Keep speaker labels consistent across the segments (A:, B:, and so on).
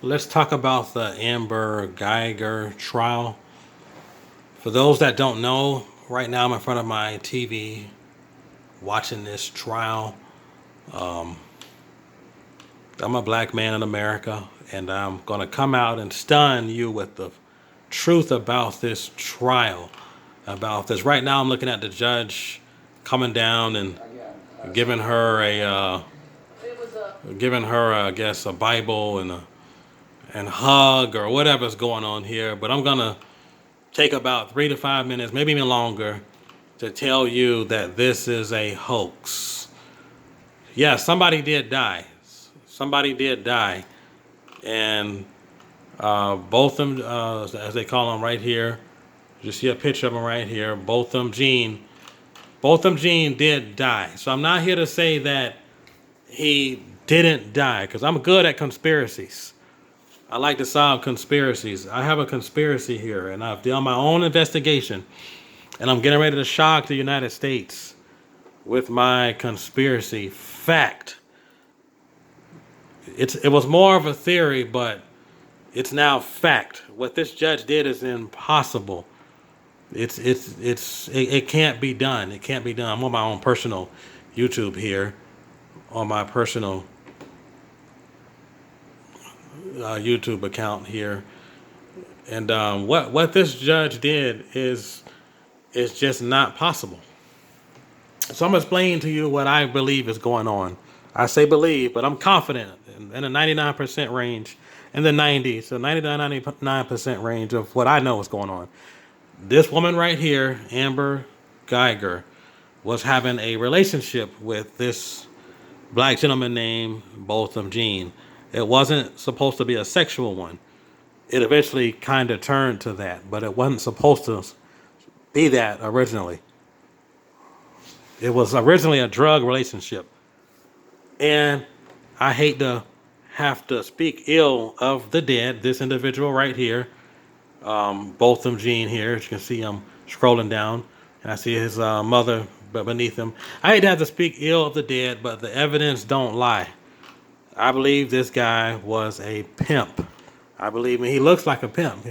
A: Let's talk about the Amber Guyger trial. For those that don't know, right now I'm in front of my TV watching this trial. Um, I'm a black man in America, and I'm going to come out and stun you with the truth about this trial. About this. Right now, I'm looking at the judge coming down and giving her I guess, a Bible and hug or whatever's going on here. But I'm gonna take about 3 to 5 minutes, maybe even longer, to tell you that this is a hoax. Yeah, somebody did die. Somebody did die, and Botham, as they call him right here, you see a picture of him right here. Botham Jean did die. So I'm not here to say that he didn't die, because I'm good at conspiracies. I like to solve conspiracies. I have a conspiracy here, and I've done my own investigation, and I'm getting ready to shock the United States with my conspiracy fact. It was more of a theory, but it's now fact. What this judge did is impossible. It can't be done. It can't be done. I'm on my own personal YouTube here, on my personal YouTube account here, and what this judge did is just not possible. So I'm explaining to you what I believe is going on. I say believe, but I'm confident in the 99% range, in the 90, so 99% range of what I know is going on. This woman right here, Amber Guyger, was having a relationship with this black gentleman named Botham Jean. It wasn't supposed to be a sexual one. It eventually kind of turned to that, but it wasn't supposed to be that originally. It was originally a drug relationship. And I hate to have to speak ill of the dead. This individual right here, Botham Jean here, as you can see, I'm scrolling down, and I see his mother beneath him. I hate to have to speak ill of the dead, but the evidence don't lie. I believe this guy was a pimp. I believe he looks like a pimp.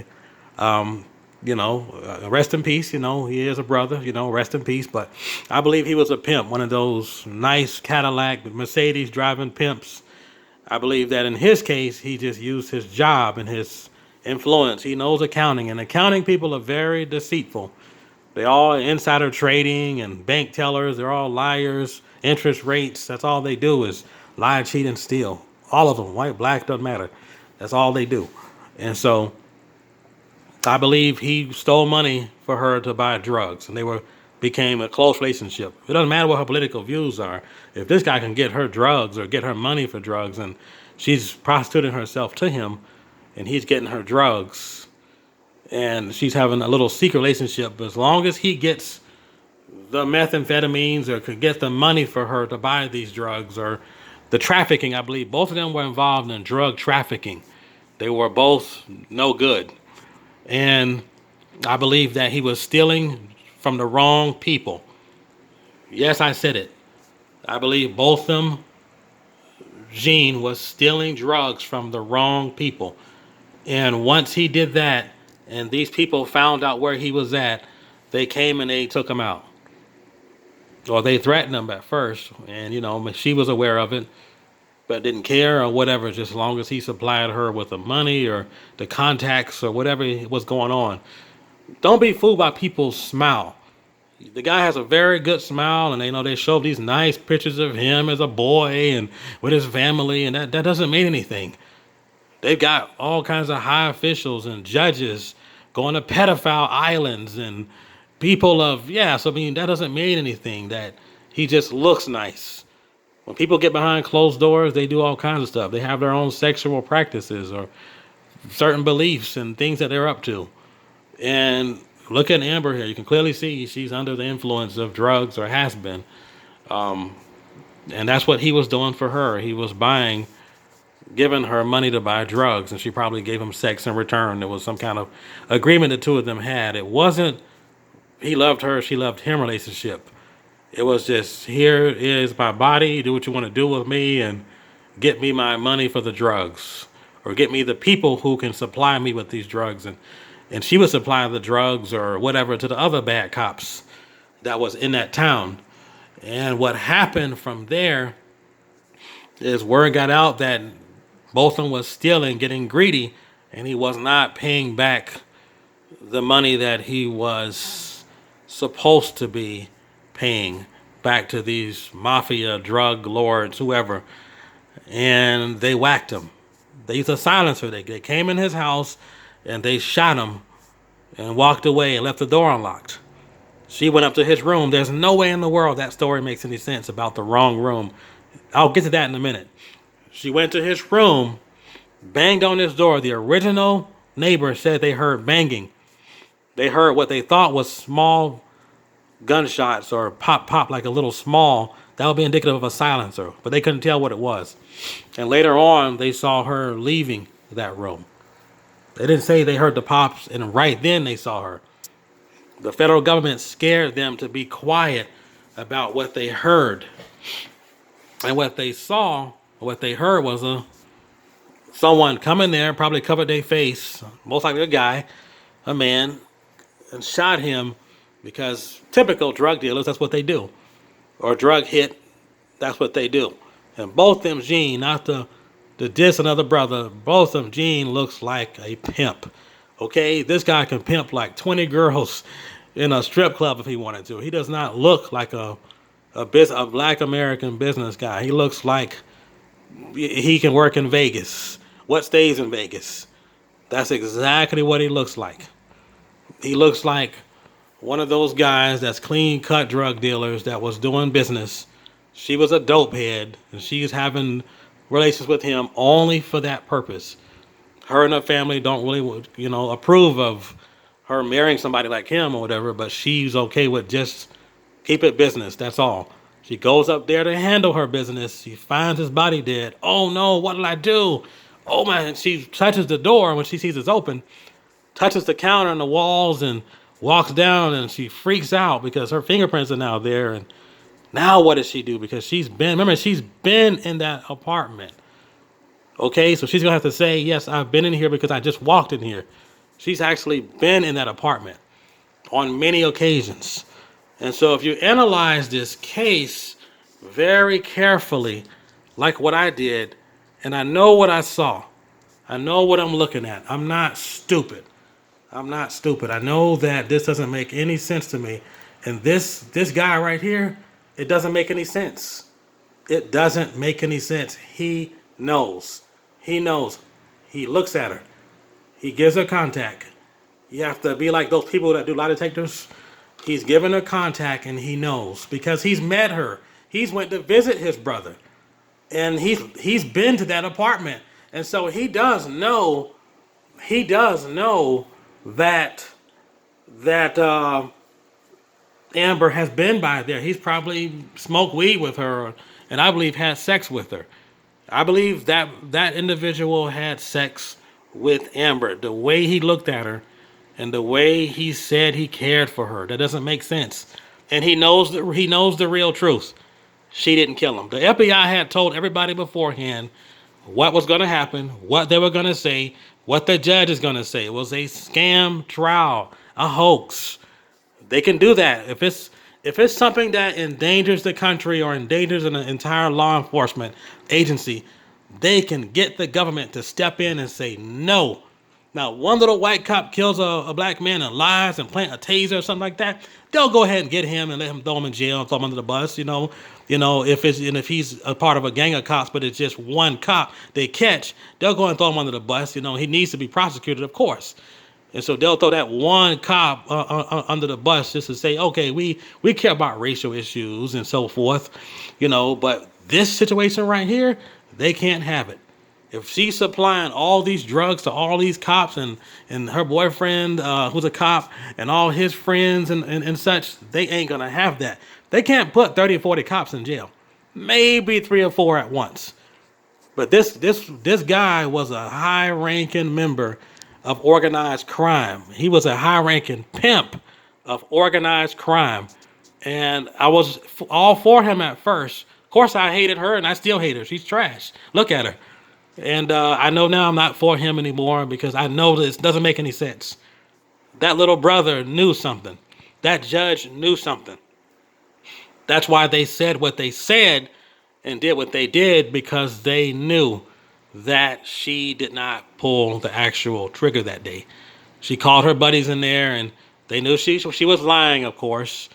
A: Rest in peace. He is a brother. Rest in peace. But I believe he was a pimp, one of those nice Cadillac, Mercedes driving pimps. I believe that in his case, he just used his job and his influence. He knows accounting, and accounting people are very deceitful. They all insider trading and bank tellers. They're all liars. Interest rates. That's all they do is lie, cheat, and steal. All of them, white, black, doesn't matter. That's all they do. And so I believe he stole money for her to buy drugs, and became a close relationship. It doesn't matter what her political views are. If this guy can get her drugs or get her money for drugs, and she's prostituting herself to him, and he's getting her drugs, and she's having a little secret relationship, as long as he gets the methamphetamines or could get the money for her to buy these drugs, or the trafficking, I believe both of them were involved in drug trafficking. They were both no good. And I believe that he was stealing from the wrong people. Yes, I said it. I believe Botham Jean was stealing drugs from the wrong people. And once he did that, and these people found out where he was at, they came and they took him out. Or they threatened him at first, and she was aware of it, but didn't care or whatever, just as long as he supplied her with the money or the contacts or whatever was going on. Don't be fooled by people's smile. The guy has a very good smile, and they show these nice pictures of him as a boy and with his family, and that doesn't mean anything. They've got all kinds of high officials and judges going to pedophile islands and people of, so that doesn't mean anything, that he just looks nice. When people get behind closed doors, they do all kinds of stuff. They have their own sexual practices or certain beliefs and things that they're up to. And look at Amber here. You can clearly see she's under the influence of drugs, or has been. And that's what he was doing for her. He was giving her money to buy drugs, and she probably gave him sex in return. There was some kind of agreement the two of them had. It wasn't he loved her, she loved him relationship. It was just, here is my body, do what you want to do with me, and get me my money for the drugs, or get me the people who can supply me with these drugs. And she would supply the drugs or whatever to the other bad cops that was in that town. And what happened from there is word got out that Botham was stealing, getting greedy, and he was not paying back the money that he was supposed to be paying back to these mafia, drug lords, whoever. And they whacked him. They used a silencer. They came in his house and they shot him and walked away and left the door unlocked. She went up to his room. There's no way in the world that story makes any sense about the wrong room. I'll get to that in a minute. She went to his room, banged on his door. The original neighbor said they heard banging. They heard what they thought was small gunshots or pop like a little small. That would be indicative of a silencer, but they couldn't tell what it was. And later on, they saw her leaving that room. They didn't say they heard the pops, and right then they saw her. The federal government scared them to be quiet about what they heard. And what they saw, what they heard was someone come in there, probably covered their face, most likely a guy, a man, and shot him because typical drug dealers, that's what they do. Or drug hit, that's what they do. And Botham Jean, not the diss another brother, Botham Jean looks like a pimp. Okay, this guy can pimp like 20 girls in a strip club if he wanted to. He does not look like a black American business guy. He looks like he can work in Vegas. What stays in Vegas? That's exactly what he looks like. He looks like one of those guys that's clean cut drug dealers that was doing business. She was a dope head and she's having relations with him only for that purpose. Her and her family don't really, approve of her marrying somebody like him or whatever, but she's okay with just keep it business. That's all. She goes up there to handle her business. She finds his body dead. Oh no, what did I do? Oh man, she touches the door when she sees it's open, touches the counter and the walls and walks down and she freaks out because her fingerprints are now there. And now what does she do? Because she's been in that apartment. Okay, so she's gonna have to say, yes, I've been in here because I just walked in here. She's actually been in that apartment on many occasions. And so if you analyze this case very carefully, like what I did, and I know what I saw, I know what I'm looking at. I'm not stupid. I know that this doesn't make any sense to me. And this guy right here, it doesn't make any sense. It doesn't make any sense. He knows. He knows. He looks at her. He gives her contact. You have to be like those people that do lie detectors. He's given her contact and he knows because he's met her. He's went to visit his brother. And he's been to that apartment. And so he does know that Amber has been by there. He's probably smoked weed with her and I believe had sex with her. I believe that individual had sex with Amber. The way he looked at her and the way he said he cared for her, that doesn't make sense. And he knows the real truth. She didn't kill him. The FBI had told everybody beforehand what was going to happen, what they were going to say, what the judge is going to say. It was a scam trial, a hoax. They can do that. If it's something that endangers the country or endangers an entire law enforcement agency, they can get the government to step in and say no. Now, one little white cop kills a black man and lies and plant a taser or something like that, they'll go ahead and get him and let him throw him in jail and throw him under the bus. If he's a part of a gang of cops, but it's just one cop they catch, they'll go and throw him under the bus. He needs to be prosecuted, of course. And so they'll throw that one cop under the bus just to say, okay, we care about racial issues and so forth, but this situation right here, they can't have it. If she's supplying all these drugs to all these cops and her boyfriend, who's a cop, and all his friends and such, they ain't going to have that. They can't put 30 or 40 cops in jail. Maybe 3 or 4 at once. But this guy was a high-ranking member of organized crime. He was a high-ranking pimp of organized crime. And I was all for him at first. Of course, I hated her, and I still hate her. She's trash. Look at her. And I know now I'm not for him anymore because I know this doesn't make any sense. That little brother knew something. That judge knew something. That's why they said what they said and did what they did, because they knew that she did not pull the actual trigger that day. She called her buddies in there, and they knew she was lying, of course.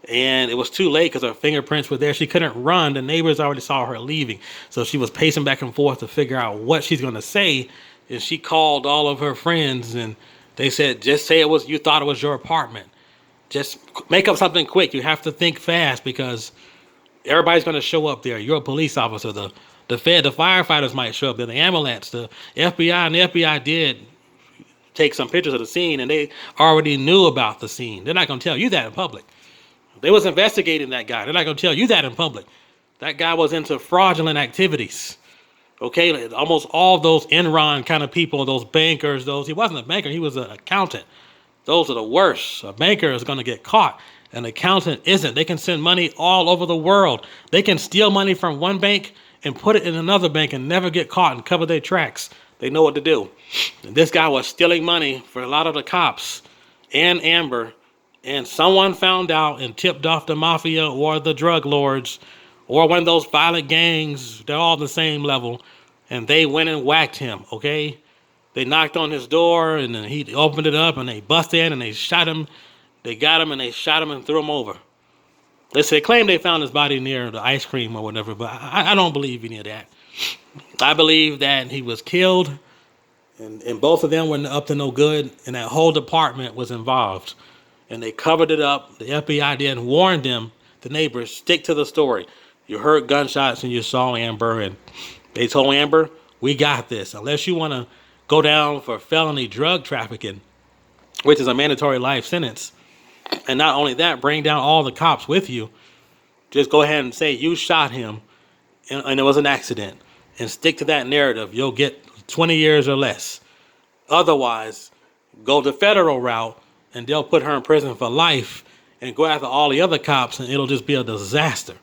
A: And it was too late because her fingerprints were there. She couldn't run. The neighbors already saw her leaving. So she was pacing back and forth to figure out what she's going to say. And she called all of her friends, and they said, just say you thought it was your apartment. Just make up something quick. You have to think fast because everybody's going to show up there. You're a police officer. The the firefighters might show up. Then the ambulance, the FBI, and the FBI did take some pictures of the scene, and they already knew about the scene. They're not going to tell you that in public. They was investigating that guy. They're not going to tell you that in public. That guy was into fraudulent activities. Okay, almost all those Enron kind of people, those bankers, he wasn't a banker, he was an accountant. Those are the worst. A banker is going to get caught. An accountant isn't. They can send money all over the world. They can steal money from one bank and put it in another bank and never get caught and cover their tracks. They know what to do. And this guy was stealing money for a lot of the cops and Amber, and someone found out and tipped off the mafia or the drug lords or one of those violent gangs. They're all the same level, and they went and whacked him, okay? They knocked on his door, and then he opened it up, and they busted in, and they shot him. They got him, and they shot him and threw him over. They claim they found his body near the ice cream or whatever, but I don't believe any of that. I believe that he was killed, and both of them were up to no good, and that whole department was involved. And they covered it up. The FBI did and warned them, the neighbors, stick to the story. You heard gunshots and you saw Amber, and they told Amber, we got this. Unless you want to go down for felony drug trafficking, which is a mandatory life sentence, and not only that, bring down all the cops with you, just go ahead and say you shot him and it was an accident, and stick to that narrative. You'll get 20 years or less. Otherwise, go the federal route, and they'll put her in prison for life and go after all the other cops, and it'll just be a disaster.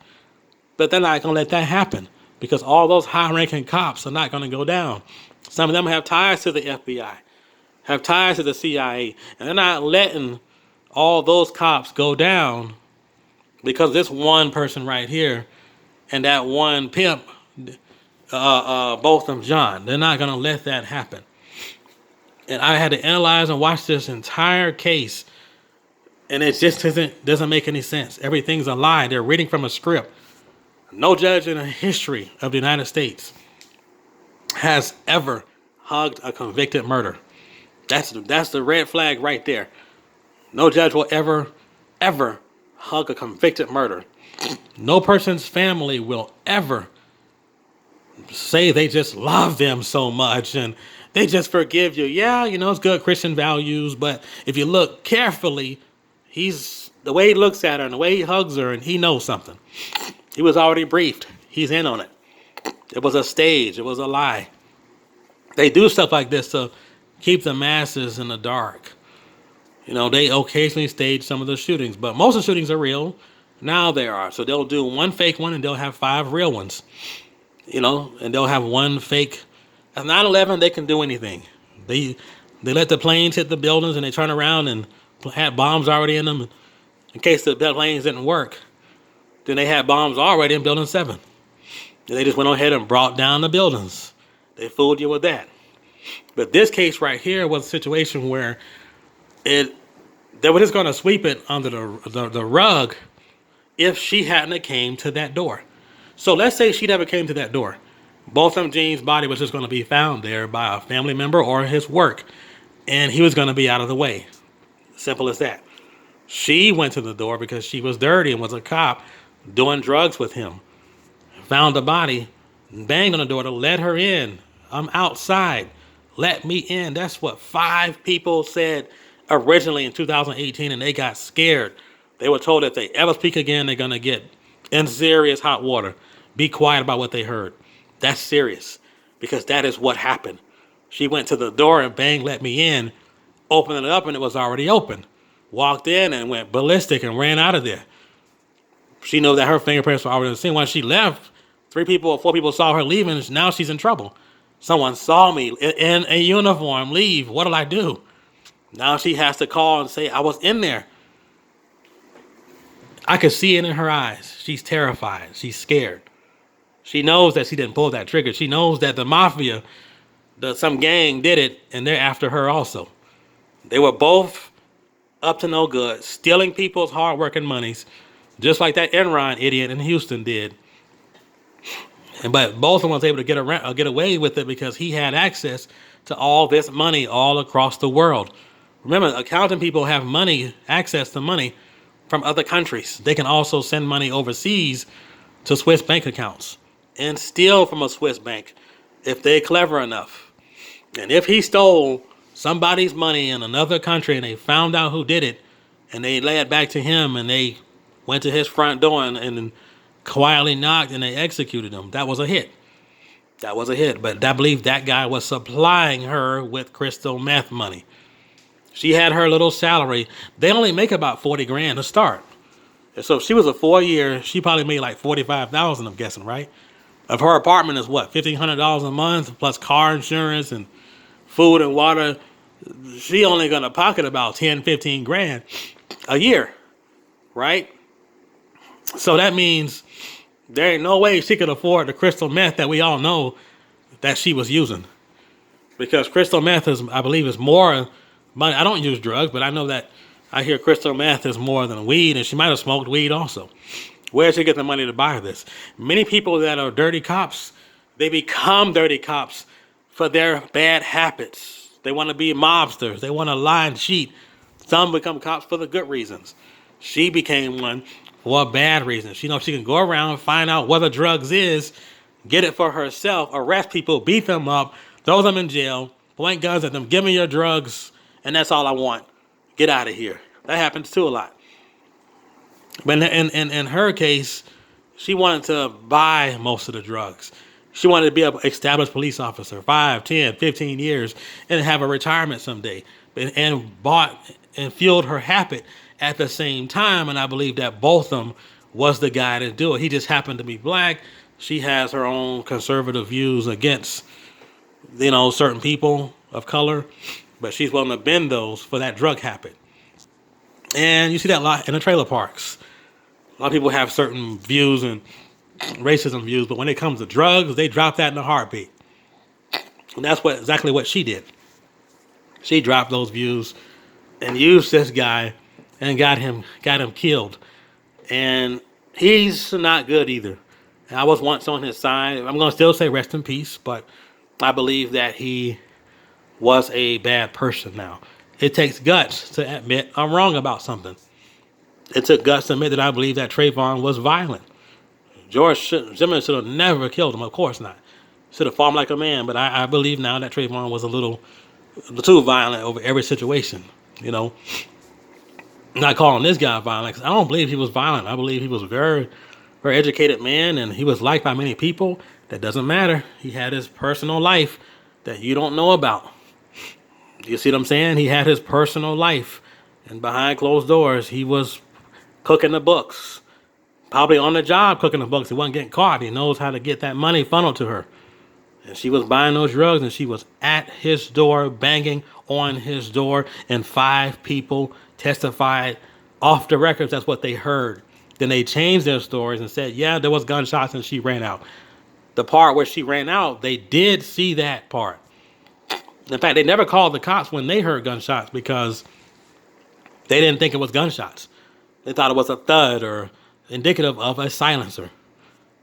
A: But they're not going to let that happen because all those high-ranking cops are not going to go down. Some of them have ties to the FBI, have ties to the CIA, and they're not letting all those cops go down because this one person right here and that one pimp, Botham John, they're not going to let that happen. And I had to analyze and watch this entire case, and it just doesn't make any sense. Everything's a lie. They're reading from a script. No judge in the history of the United States has ever hugged a convicted murderer. That's the red flag right there. No judge will ever hug a convicted murderer. No person's family will ever say they just love them so much and they just forgive you. Yeah, it's good Christian values, but if you look carefully, the way he looks at her and the way he hugs her, and he knows something. He was already briefed. He's in on it. It was a stage. It was a lie. They do stuff like this to keep the masses in the dark. They occasionally stage some of the shootings, but most of the shootings are real. Now they are. So they'll do one fake one and they'll have 5 real ones. And they'll have one fake. At 9/11, they can do anything. They let the planes hit the buildings and they turn around and had bombs already in them in case the planes didn't work. Then they had bombs already in Building 7. And they just went ahead and brought down the buildings. They fooled you with that. But this case right here was a situation where they were just going to sweep it under the rug if she hadn't came to that door. So let's say she never came to that door. Botham Jean's body was just going to be found there by a family member or his work, and he was going to be out of the way. Simple as that. She went to the door because she was dirty and was a cop doing drugs with him. Found the body, banged on the door to let her in. I'm outside. Let me in. That's what 5 people said originally in 2018, and they got scared. They were told if they ever speak again, they're going to get in serious hot water. Be quiet about what they heard. That's serious because that is what happened. She went to the door and bang, let me in, opened it up, and it was already open. Walked in and went ballistic and ran out of there. She knew that her fingerprints were already in the scene. Once she left, 3 people or 4 people saw her leaving, and now she's in trouble. Someone saw me in a uniform leave. What did I do? Now she has to call and say, I was in there. I could see it in her eyes. She's terrified. She's scared. She knows that she didn't pull that trigger. She knows that the mafia, some gang did it, and they're after her also. They were both up to no good, stealing people's hard-working monies, just like that Enron idiot in Houston did. But both of them was able to get away with it because he had access to all this money all across the world. Remember, accounting people have access to money from other countries. They can also send money overseas to Swiss bank accounts and steal from a Swiss bank if they're clever enough. And if he stole somebody's money in another country and they found out who did it and they led it back to him and they went to his front door and quietly knocked and they executed him, that was a hit. That was a hit. But I believe that guy was supplying her with crystal meth money. She had her little salary. They only make about 40 grand to start. So if she was a 4-year, she probably made like 45,000, I'm guessing, right? If her apartment is what, $1,500 a month plus car insurance and food and water, she only gonna pocket about 10, 15 grand a year, right? So that means there ain't no way she could afford the crystal meth that we all know that she was using. Because crystal meth I believe is more money. I don't use drugs, but I know that I hear crystal meth is more than weed, and she might have smoked weed also. Where did she get the money to buy this? Many people that are dirty cops, they become dirty cops for their bad habits. They want to be mobsters. They want to lie and cheat. Some become cops for the good reasons. She became one for a bad reason. She knows she can go around, find out what the drugs is, get it for herself, arrest people, beat them up, throw them in jail, point guns at them, give me your drugs, and that's all I want. Get out of here. That happens too a lot. But in her case, she wanted to buy most of the drugs. She wanted to be an established police officer, 5, 10, 15 years, and have a retirement someday. And bought and fueled her habit at the same time. And I believe that Botham was the guy to do it. He just happened to be black. She has her own conservative views against, certain people of color. But she's willing to bend those for that drug habit. And you see that a lot in the trailer parks. A lot of people have certain views and racism views, but when it comes to drugs, they drop that in a heartbeat. And that's exactly what she did. She dropped those views and used this guy and got him killed. And he's not good either. And I was once on his side. I'm going to still say rest in peace, but I believe that he was a bad person now. It takes guts to admit I'm wrong about something. It took guts to admit that I believe that Trayvon was violent. George Zimmerman should have never killed him. Of course not. Should have fought like a man. But I believe now that Trayvon was a little too violent over every situation. I'm not calling this guy violent. 'Cause I don't believe he was violent. I believe he was a very, very educated man, and he was liked by many people. That doesn't matter. He had his personal life that you don't know about. You see what I'm saying? He had his personal life. And behind closed doors, he was cooking the books. Probably on the job cooking the books. He wasn't getting caught. He knows how to get that money funneled to her. And she was buying those drugs, and she was at his door, banging on his door, and 5 people testified off the records. That's what they heard. Then they changed their stories and said, yeah, there was gunshots, and she ran out. The part where she ran out, they did see that part. In fact, they never called the cops when they heard gunshots because they didn't think it was gunshots. They thought it was a thud or indicative of a silencer.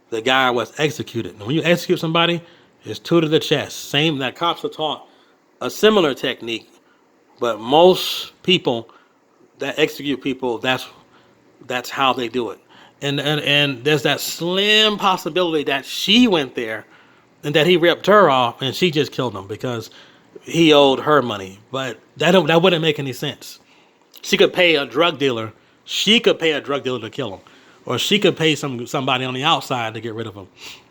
A: The guy was executed. And when you execute somebody, it's 2 to the chest. Same that cops are taught a similar technique, but most people that execute people, that's how they do it. And there's that slim possibility that she went there and that he ripped her off and she just killed him because he owed her money. But that wouldn't make any sense. She could pay a drug dealer. She could pay a drug dealer to kill him. Or she could pay somebody on the outside to get rid of him.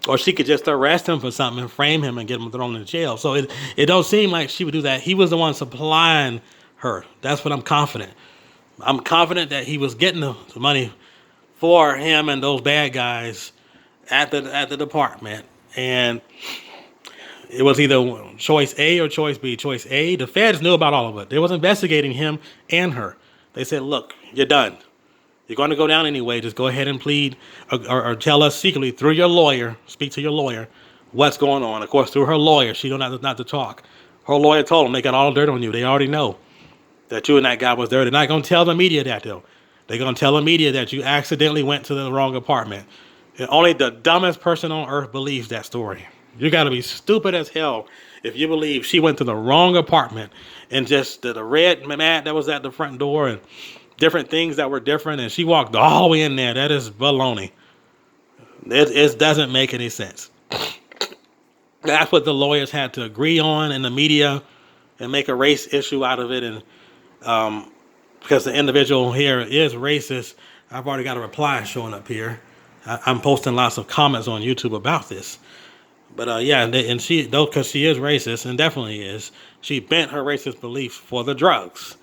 A: Or she could just arrest him for something and frame him and get him thrown in jail. So it don't seem like she would do that. He was the one supplying her. That's what I'm confident. I'm confident that he was getting the money for him and those bad guys at the department. And It was either choice A or choice B. Choice A, the feds knew about all of it. They was investigating him and her. They said, look, you're done. You're going to go down anyway. Just go ahead and plead or tell us secretly through your lawyer, speak to your lawyer, what's going on. Of course, through her lawyer, she don't have not to talk. Her lawyer told them they got all the dirt on you. They already know that you and that guy was there. They're not going to tell the media that, though. They're going to tell the media that you accidentally went to the wrong apartment. And only the dumbest person on earth believes that story. You got to be stupid as hell if you believe she went to the wrong apartment and just the red mat that was at the front door and different things that were different, and she walked all the way in there. That is baloney. It doesn't make any sense. That's what the lawyers had to agree on in the media and make a race issue out of it. And because the individual here is racist, I've already got a reply showing up here. I'm posting lots of comments on YouTube about this. But yeah, and she, though, because she is racist, and definitely is, she bent her racist beliefs for the drugs.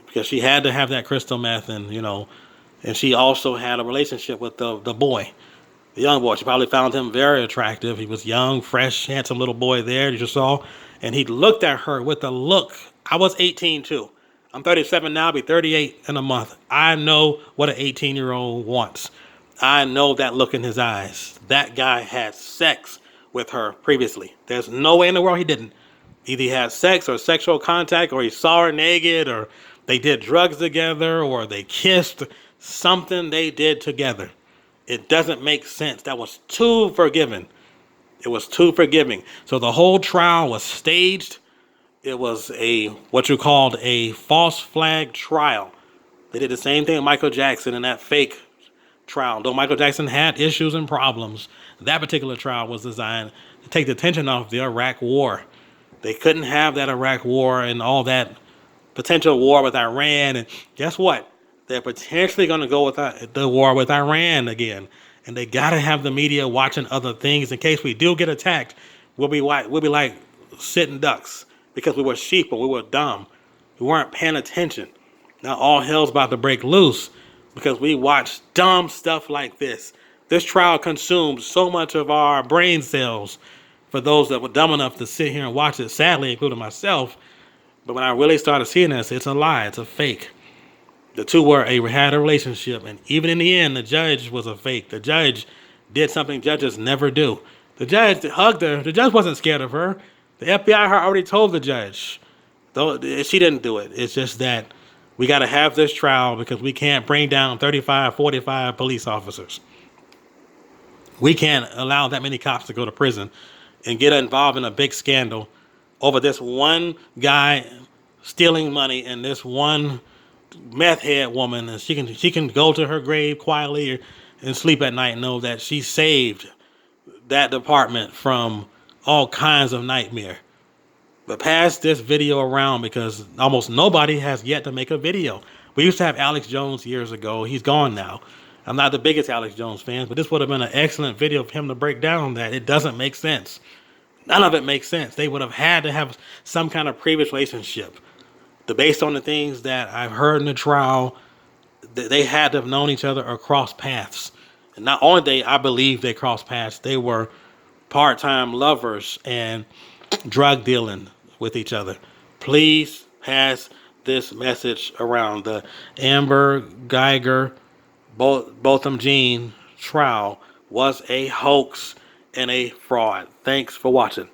A: Because she had to have that crystal meth, and and she also had a relationship with the boy, the young boy. She probably found him very attractive. He was young, fresh, handsome little boy there, you just saw. And he looked at her with a look. I was 18 too. I'm 37 now, I'll be 38 in a month. I know what an 18-year-old wants. I know that look in his eyes. That guy had sex with her previously. There's no way in the world he didn't. Either he had sex or sexual contact, or he saw her naked, or they did drugs together, or they kissed. Something they did together. It doesn't make sense. That was too forgiving. It was too forgiving. So the whole trial was staged. It was what you called a false flag trial. They did the same thing with Michael Jackson in that fake trial. Though Michael Jackson had issues and problems, that particular trial was designed to take the tension off the Iraq War. They couldn't have that Iraq War and all that potential war with Iran. And guess what? They're potentially going to go with the war with Iran again. And they got to have the media watching other things in case we do get attacked. We'll be like sitting ducks because we were sheep and we were dumb. We weren't paying attention. Now all hell's about to break loose because we watch dumb stuff like this. This trial consumed so much of our brain cells for those that were dumb enough to sit here and watch it, sadly, including myself. But when I really started seeing this, it's a lie. It's a fake. The two had a relationship, and even in the end, the judge was a fake. The judge did something judges never do. The judge hugged her. The judge wasn't scared of her. The FBI already told the judge. Though she didn't do it. It's just that we got to have this trial because we can't bring down 35, 45 police officers. We can't allow that many cops to go to prison and get involved in a big scandal over this one guy stealing money and this one meth head woman, and she can go to her grave quietly and sleep at night and know that she saved that department from all kinds of nightmare. But pass this video around because almost nobody has yet to make a video. We used to have Alex Jones years ago. He's gone now. I'm not the biggest Alex Jones fan, but this would have been an excellent video for him to break down that it doesn't make sense. None of it makes sense. They would have had to have some kind of previous relationship. Based on the things that I've heard in the trial, they had to have known each other or crossed paths. And not only I believe they crossed paths, they were part-time lovers and drug dealing with each other. Please pass this message around. The Amber Guyger Botham Jean trial was a hoax and a fraud. Thanks for watching.